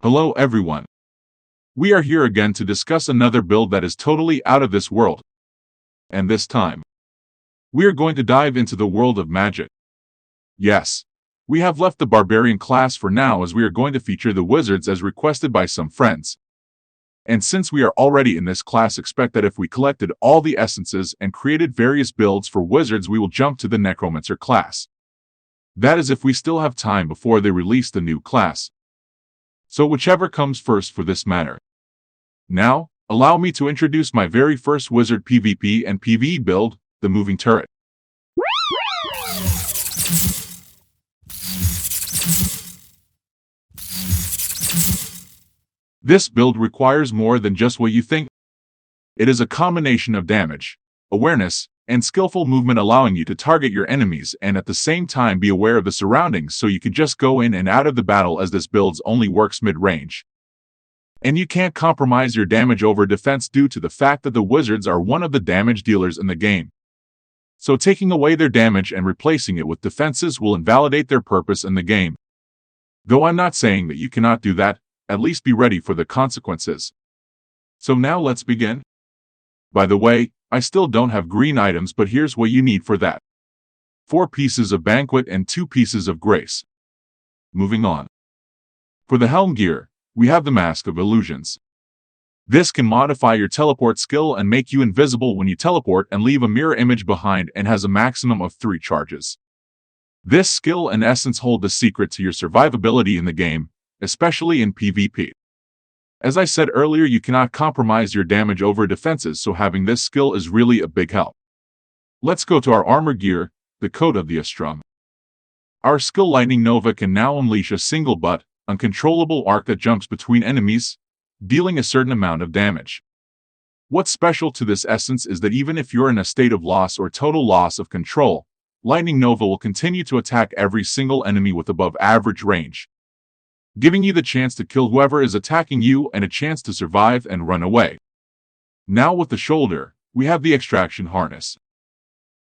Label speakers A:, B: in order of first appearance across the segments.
A: Hello everyone. We are here again to discuss another build that is totally out of this world. And this time, we are going to dive into the world of magic. Yes, we have left the barbarian class for now as we are going to feature the wizards as requested by some friends. And since we are already in this class, expect that if we collected all the essences and created various builds for wizards, we will jump to the necromancer class. That is if we still have time before they release the new class. So whichever comes first for this matter. Now, allow me to introduce my very first wizard PvP and PvE build, the moving turret. This build requires more than just what you think. It is a combination of damage, awareness, and skillful movement, allowing you to target your enemies and at the same time be aware of the surroundings so you can just go in and out of the battle, as this build only works mid-range. And you can't compromise your damage over defense due to the fact that the wizards are one of the damage dealers in the game. So taking away their damage and replacing it with defenses will invalidate their purpose in the game. Though I'm not saying that you cannot do that, at least be ready for the consequences. So now let's begin. By the way, I still don't have green items, but here's what you need for that. 4 pieces of banquet and 2 pieces of grace. Moving on. For the helm gear, we have the Mask of Illusions. This can modify your teleport skill and make you invisible when you teleport and leave a mirror image behind, and has a maximum of 3 charges. This skill and essence hold the secret to your survivability in the game, especially in PvP. As I said earlier, you cannot compromise your damage over defenses, so having this skill is really a big help. Let's go to our armor gear, the Coat of the Astrum. Our skill Lightning Nova can now unleash a single but uncontrollable arc that jumps between enemies, dealing a certain amount of damage. What's special to this essence is that even if you're in a state of loss or total loss of control, Lightning Nova will continue to attack every single enemy with above average range, giving you the chance to kill whoever is attacking you and a chance to survive and run away. Now with the shoulder, we have the Extraction Harness.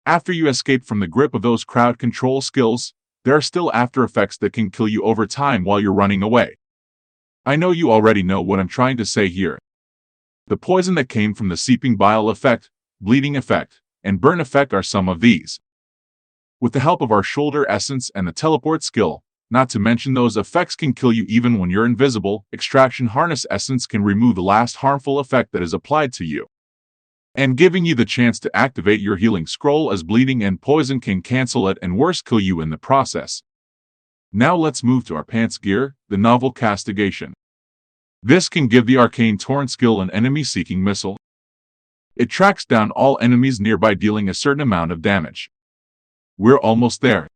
A: After you escape from the grip of those crowd control skills, there are still after effects that can kill you over time while you're running away. I know you already know what I'm trying to say here. The poison that came from the Seeping Bile effect, Bleeding effect, and Burn effect are some of these. With the help of our shoulder essence and the teleport skill, not to mention those effects can kill you even when you're invisible, Extraction Harness essence can remove the last harmful effect that is applied to you, and giving you the chance to activate your healing scroll, as bleeding and poison can cancel it and worse, kill you in the process. Now let's move to our pants gear, the Novel Castigation. This can give the Arcane Torrent skill an enemy-seeking missile. It tracks down all enemies nearby, dealing a certain amount of damage. We're almost there.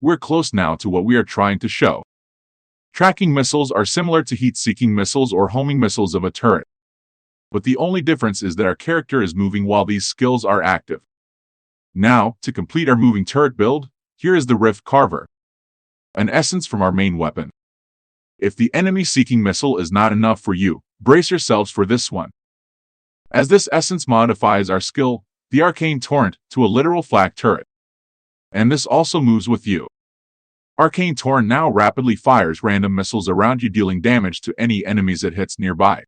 A: We're close now to what we are trying to show. Tracking missiles are similar to heat-seeking missiles or homing missiles of a turret. But the only difference is that our character is moving while these skills are active. Now, to complete our moving turret build, here is the Rift Carver, an essence from our main weapon. If the enemy-seeking missile is not enough for you, brace yourselves for this one, as this essence modifies our skill, the Arcane Torrent, to a literal flak turret. And this also moves with you. Arcane Torrent now rapidly fires random missiles around you, dealing damage to any enemies it hits nearby.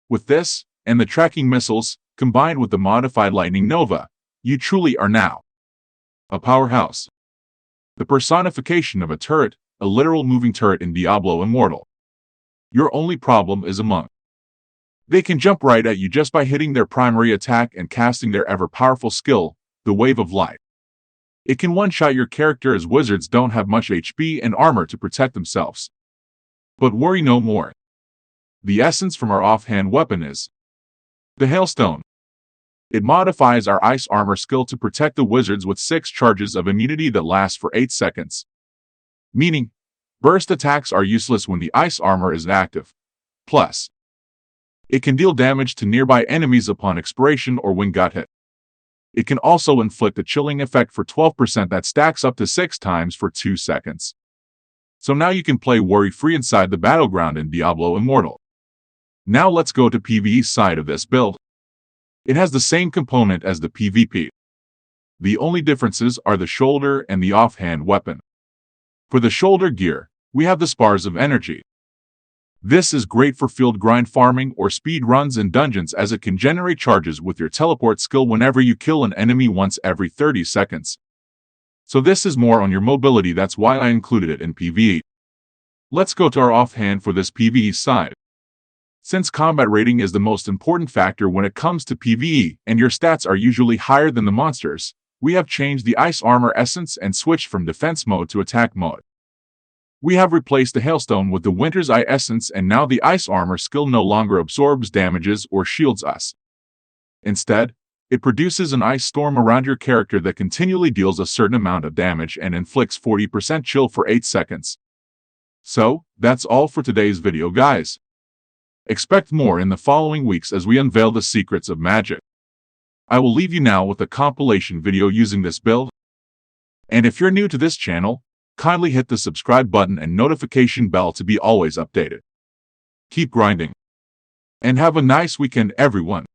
A: With this, and the tracking missiles, combined with the modified Lightning Nova, you truly are now a powerhouse. The personification of a turret, a literal moving turret in Diablo Immortal. Your only problem is a monk. They can jump right at you just by hitting their primary attack and casting their ever-powerful skill, the Wave of Light. It can one-shot your character, as wizards don't have much HP and armor to protect themselves. But worry no more. The essence from our offhand weapon is the Hailstone. It modifies our ice armor skill to protect the wizards with 6 charges of immunity that last for 8 seconds. Meaning, burst attacks are useless when the ice armor is active. Plus, it can deal damage to nearby enemies upon expiration or when got hit. It can also inflict a chilling effect for 12% that stacks up to 6 times for 2 seconds. So now you can play worry-free inside the battleground in Diablo Immortal. Now let's go to PvE side of this build. It has the same component as the PvP. The only differences are the shoulder and the offhand weapon. For the shoulder gear, we have the Spars of Energy. This is great for field grind farming or speed runs in dungeons as it can generate charges with your teleport skill whenever you kill an enemy once every 30 seconds. So this is more on your mobility, that's why I included it in PvE. Let's go to our offhand for this PvE side. Since combat rating is the most important factor when it comes to PvE and your stats are usually higher than the monsters, we have changed the ice armor essence and switched from defense mode to attack mode. We have replaced the hailstone with the winter's eye essence, and now the ice armor skill no longer absorbs damages or shields us. Instead, it produces an ice storm around your character that continually deals a certain amount of damage and inflicts 40% chill for 8 seconds. So, that's all for today's video, guys. Expect more in the following weeks as we unveil the secrets of magic. I will leave you now with a compilation video using this build. And if you're new to this channel, kindly hit the subscribe button and notification bell to be always updated. Keep grinding. And have a nice weekend, everyone.